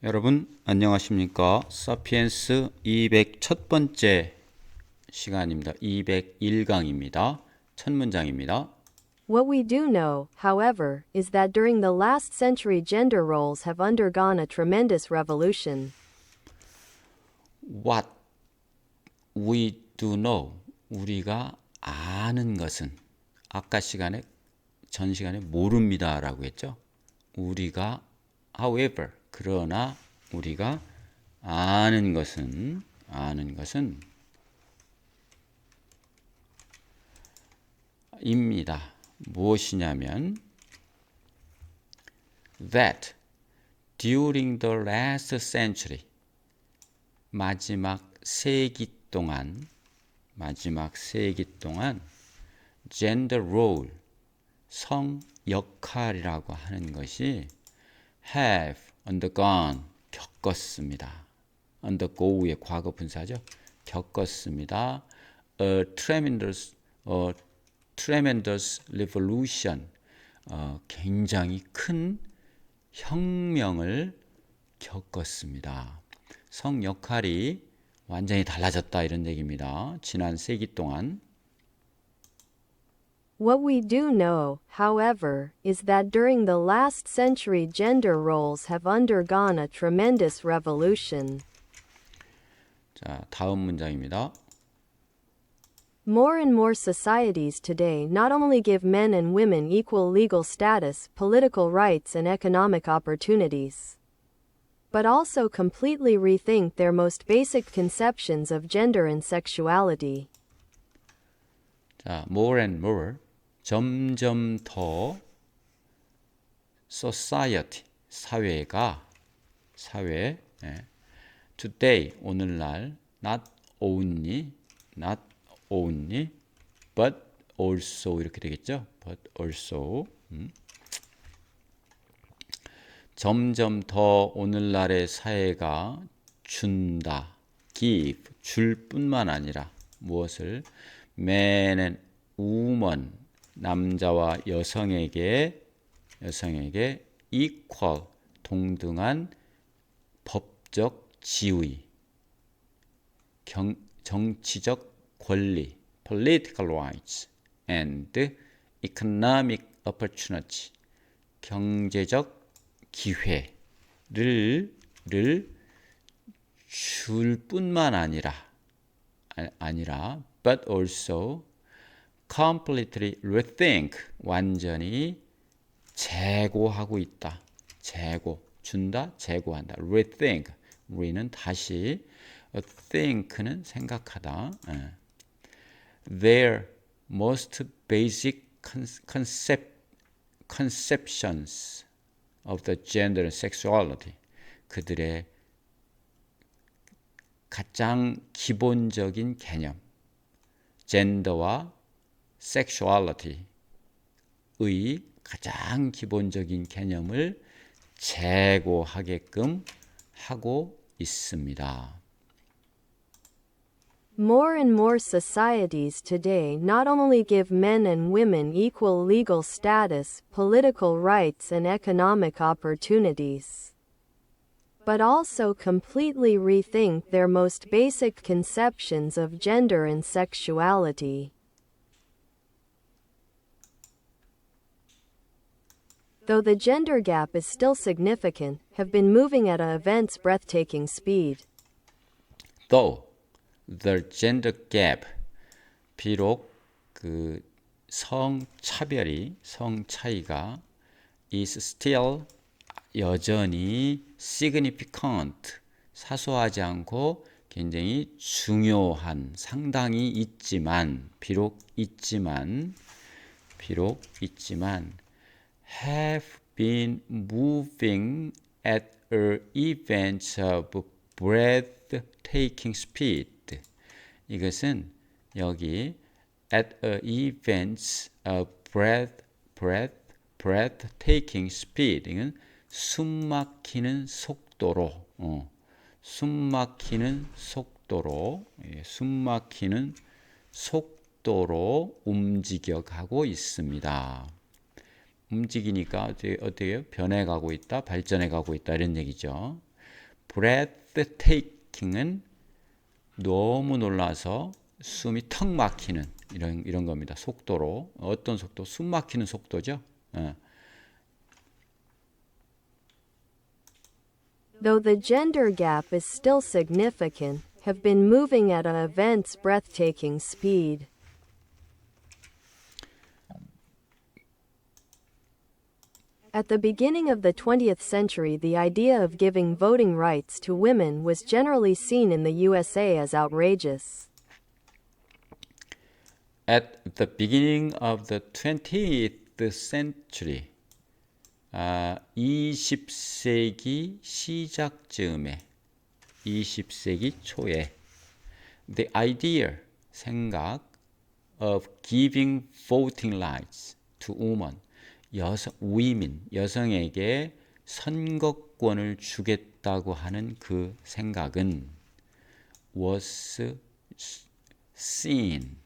여러분 안녕하십니까? 사피엔스 200 번째 시간입니다. 201강입니다. 첫 문장입니다. What we do know, however, is that during the last century gender roles have undergone a tremendous revolution. What we do know, 우리가 아는 것은 아까 시간에 전 시간에 모릅니다 라고 했죠. 우리가 however, 그러나 우리가 아는 것은 입니다. 무엇이냐면 that during the last century, 마지막 세기 동안 gender role, 성 역할이라고 하는 것이 have undergone, 겪었습니다. undergo의 과거 분사죠. 겪었습니다. a tremendous revolution, 굉장히 큰 혁명을 겪었습니다. 성 역할이 완전히 달라졌다 이런 얘기입니다. 지난 세기 동안. What we do know, however, is that during the last century gender roles have undergone a tremendous revolution. 자, 다음 문장입니다. More and more societies today not only give men and women equal legal status, political rights, and economic opportunities, but also completely rethink their most basic conceptions of gender and sexuality. 자, more and more, 점점 더 society, 사회, today, 오늘날, not only, but also 이렇게 되겠죠. but also, 점점 더 오늘날의 사회가 준다, give, 줄 뿐만 아니라 무엇을 man and woman, 남자와 여성에게 equal, 동등한 법적 지위, 정치적 권리, political rights, and economic opportunity, 경제적 기회를 줄 뿐만 아니라 but also completely rethink, 완전히 재고하고 있다. 준다, 재고한다. rethink, re는 다시, think는 생각하다. Their most basic conceptions of the gender and sexuality, 그들의 가장 기본적인 개념, 젠더와 sexuality의 가장 기본적인 개념을 재고하게끔 하고 있습니다. More and more societies today not only give men and women equal legal status, political rights, and economic opportunities, but also completely rethink their most basic conceptions of gender and sexuality. Though the gender gap is still significant, have been moving at an event's breathtaking speed. Though the gender gap, 비록 그 성 차이가 is still, 여전히 significant, 사소하지 않고 굉장히 중요한, 상당히 있지만, 비록 있지만 have been moving at an event of breathtaking speed. 이것은 여기 at a event of breathtaking speed, 이건 숨막히는 속도로 움직여가고 있습니다. 움직이니까 어떻게 변해가고 있다, 발전해가고 있다 이런 얘기죠. breathtaking은 너무 놀라서 숨이 턱 막히는 이런 겁니다. 속도로. 어떤 속도? 숨 막히는 속도죠. Though the gender gap is still significant, have been moving at an event's breathtaking speed. At the beginning of the 20th century, the idea of giving voting rights to women was generally seen in the USA as outrageous. At the beginning of the 20th century, 20세기 시작쯤에, 20세기 초에, the idea, 생각, of giving voting rights to women, women, 여성에게 선거권을 주겠다고 하는 그 생각은 was seen,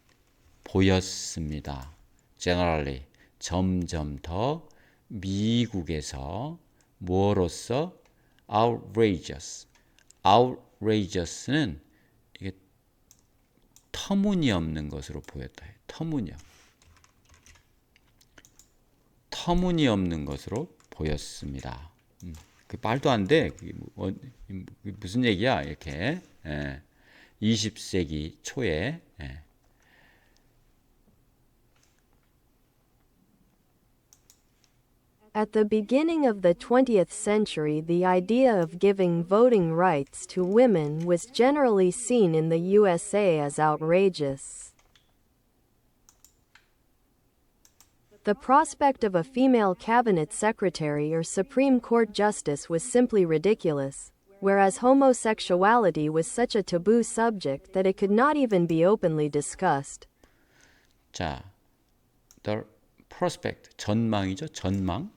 보였습니다. Generally, 점점 더 미국에서 뭐로서 outrageous. outrageous는 이게 터무니없는 것으로 보였다. 터무니없는 것으로 보였습니다. 그 말도 안 돼. 무슨 얘기야? 이렇게 20세기 초에 At the beginning of the 20th century, the idea of giving voting rights to women was generally seen in the USA as outrageous. The prospect of a female cabinet secretary or Supreme Court justice was simply ridiculous, whereas homosexuality was such a taboo subject that it could not even be openly discussed. 자, the prospect, 전망이죠. 전망.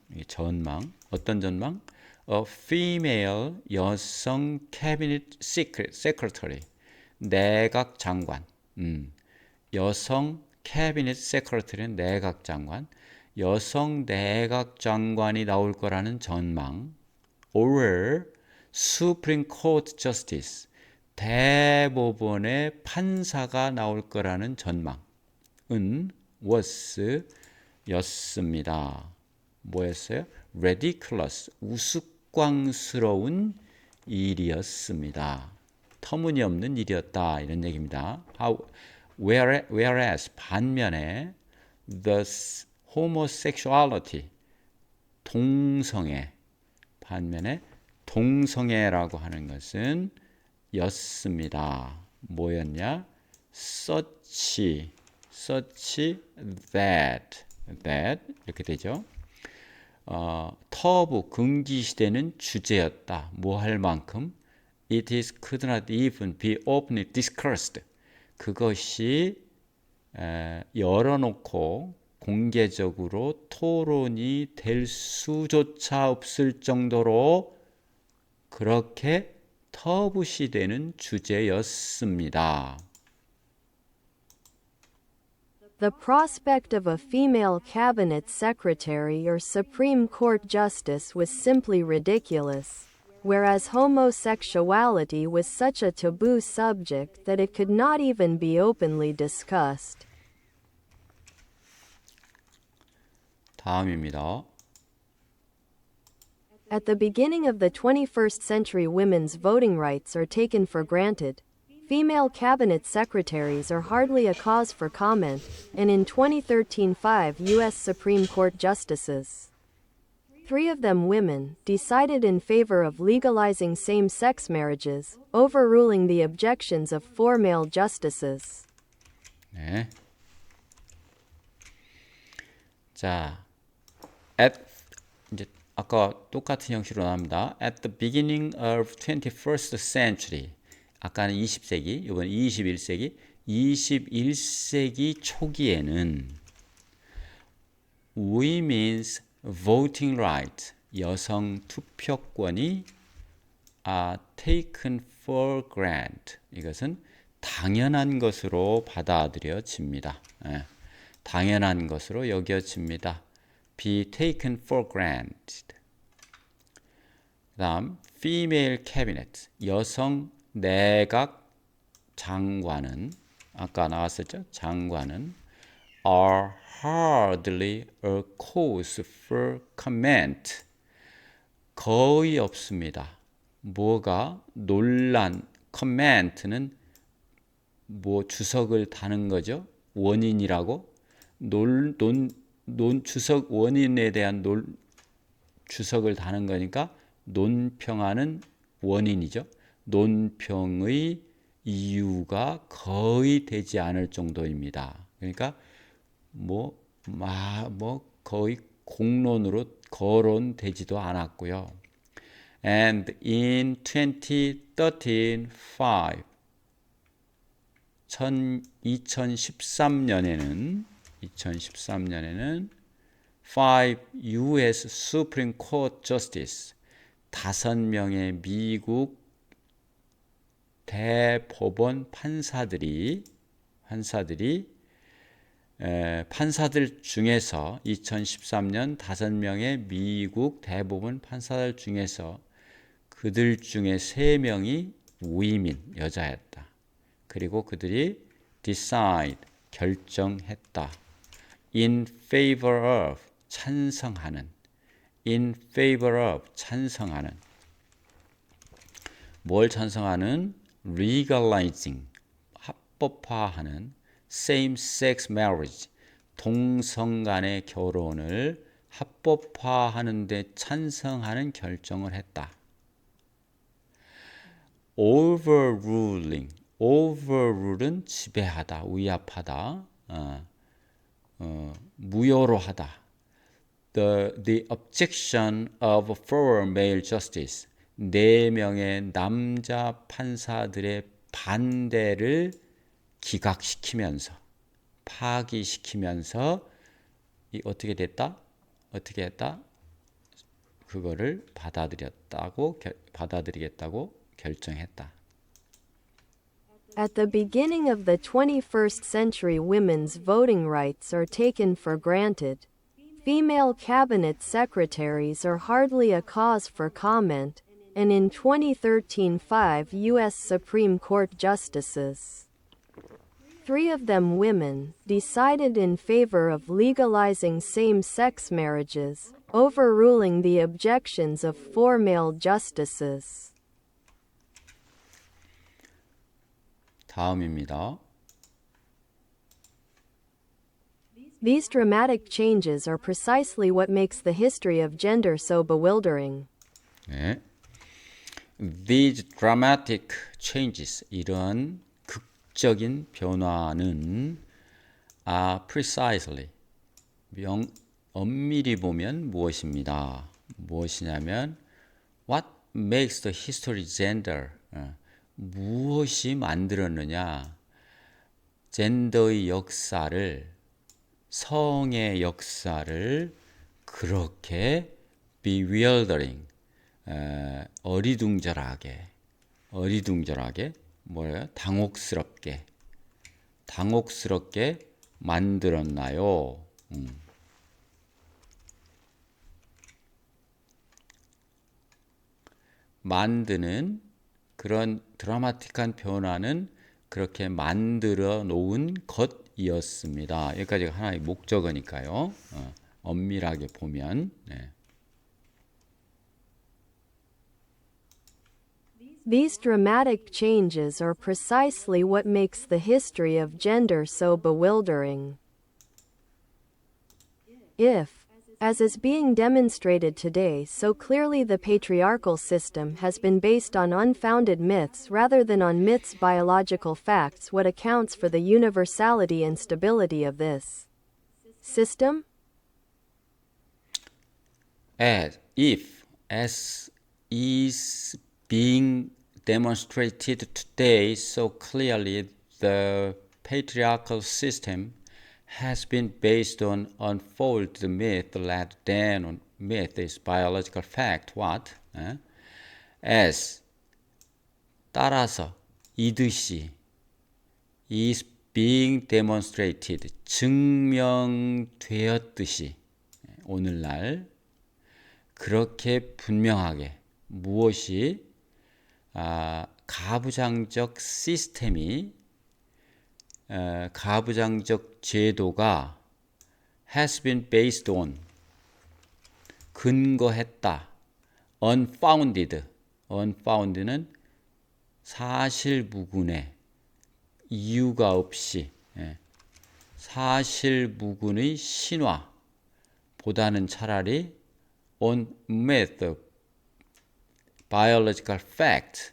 어떤 전망? A female 여성 cabinet secretary. 내각 장관. 여성 cabinet secretary는 내각 장관. 여성 내각 장관이 나올 거라는 전망. Or Supreme Court Justice. 대법원의 판사가 나올 거라는 전망은 was 였습니다. 뭐였어요? ridiculous, 우스꽝스러운 일이었습니다. 터무니없는 일이었다. 이런 얘기입니다. Whereas 반면에 the homosexuality, 반면에 동성애라고 하는 것은 였습니다. 뭐였냐? such that 이렇게 되죠. 터부 금기 시대는 주제였다. 뭐 할 만큼 it could not even be openly discussed. 그것이 열어놓고 공개적으로 토론이 될 수조차 없을 정도로 그렇게 터부시되는 주제였습니다. The prospect of a female cabinet secretary or Supreme Court justice was simply ridiculous, whereas homosexuality was such a taboo subject that it could not even be openly discussed. 다음입니다. At the beginning of the 21st century, women's voting rights are taken for granted. Female cabinet secretaries are hardly a cause for comment, and in 2013, 5 U.S. Supreme Court justices, 3 of them women, decided in favor of legalizing same-sex marriages, overruling the objections of 4 male justices. 네. 자, 이제 아까 똑같은 형식으로 나옵니다. At the beginning of 21st century. 아까는 20세기, 이번 21세기. 21세기 초기에는 women's voting right, 여성 투표권이 taken for granted. 이것은 당연한 것으로 받아들여집니다. 당연한 것으로 여겨집니다. be taken for granted. 그 다음 female cabinet, 여성 내각 장관은 아까 나왔었죠? 장관은 are hardly a cause for comment. 거의 없습니다. 뭐가 논란, comment는 뭐 주석을 다는 거죠. 원인이라고 주석 원인에 대한 주석을 다는 거니까 논평하는 원인이죠. 논평의 이유가 거의 되지 않을 정도입니다. 그러니까 거의 공론으로 거론되지도 않았고요. And in 2013, 2013년에는 5 US Supreme Court Justice 5명의 미국 대법원 판사들 중에서 2013년 5명의 미국 대법원 판사들 중에서 그들 중에 3명이 women, 여자였다. 그리고 그들이 decide, 결정했다. in favor of, 찬성하는. in favor of, 찬성하는. 뭘 찬성하는? legalizing, 합법화하는 same-sex marriage, 동성 간의 결혼을 합법화하는 데 찬성하는 결정을 했다. overruling, overrule은 지배하다, 위압하다, 무효로 하다. The objection of 4 male justice, 4명의 남자 판사들의 반대를 기각시키면서, 파기시키면서 어떻게 했다? 그거를 받아들이겠다고 결정했다. At the beginning of the 21st century, women's voting rights are taken for granted. Female cabinet secretaries are hardly a cause for comment, and in 2013, 5 U.S. Supreme Court justices, 3 of them women, decided in favor of legalizing same-sex marriages, overruling the objections of 4 male justices. 다음입니다. These dramatic changes are precisely what makes the history of gender so bewildering. 네. These dramatic changes, 이런 극적인 변화는 precisely, 엄밀히 보면 무엇이냐면 what makes the history gender, 무엇이 만들었느냐, 젠더의 역사를, 성의 역사를 그렇게 bewildering, 어리둥절하게 당혹스럽게 만들었나요? 만드는 그런 드라마틱한 변화는 그렇게 만들어 놓은 것이었습니다. 여기까지가 하나의 목적어니까요. 엄밀하게 보면. 네. These dramatic changes are precisely what makes the history of gender so bewildering. If, as is being demonstrated today so clearly, the patriarchal system has been based on unfounded myths rather than on myths' biological facts, what accounts for the universality and stability of this system? As is being demonstrated today so clearly, the patriarchal system has been based on unfolded myth rather than on myth is biological fact. What? As, 따라서, 이듯이, is being demonstrated, 증명되었듯이, 오늘날 그렇게 분명하게 무엇이 가부장적 시스템이 가부장적 제도가 has been based on 근거했다. unfounded는 사실무근의 이유가 없이 사실무근의 신화보다는 차라리 on myth, biological fact,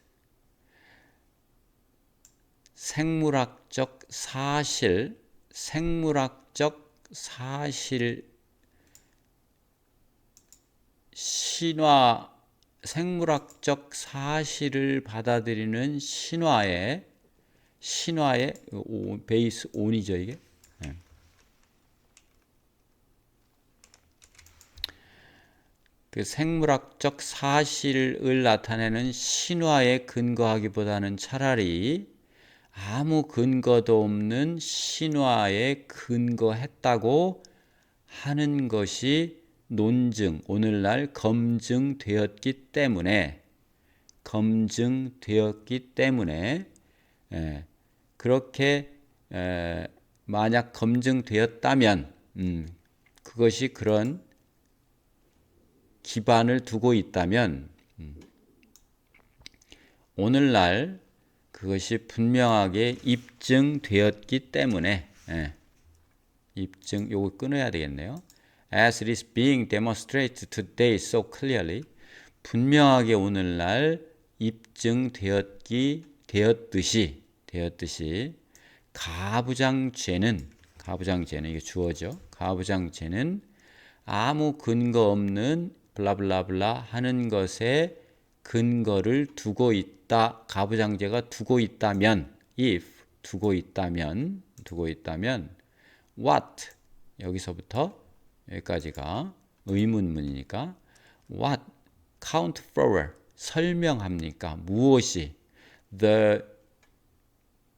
생물학적 사실 신화 생물학적 사실을 받아들이는 신화의 베이스 온이죠 이게. 그 생물학적 사실을 나타내는 신화에 근거하기보다는 차라리 아무 근거도 없는 신화에 근거했다고 하는 것이 논증, 오늘날 검증되었기 때문에 그렇게 만약 검증되었다면 그것이 그런 기반을 두고 있다면 오늘날 그것이 분명하게 입증되었기 때문에 요거 끊어야 되겠네요. As it is being demonstrated today so clearly, 분명하게 오늘날 입증되었듯이 가부장죄는 이게 주어죠. 가부장죄는 아무 근거 없는 블라블라블라 하는 것에 근거를 두고 있다. 가부장제가 두고 있다면, 두고 있다면 what 여기서부터 여기까지가 의문문이니까 what count for 설명합니까? 무엇이 the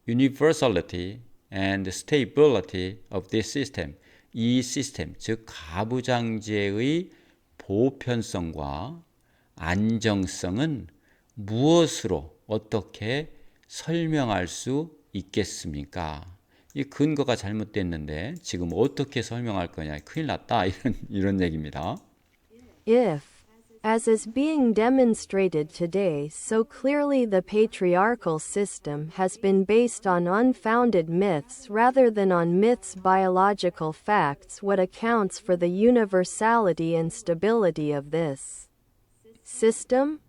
universality and stability of this system 이 시스템 즉 가부장제의 보편성과 안정성은 무엇으로 어떻게 설명할 수 있겠습니까? 이 근거가 잘못됐는데 지금 어떻게 설명할 거냐 큰일 났다 이런 얘기입니다. If, as is being demonstrated today so clearly, the patriarchal system has been based on unfounded myths rather than on myths' biological facts, what accounts for the universality and stability of this system?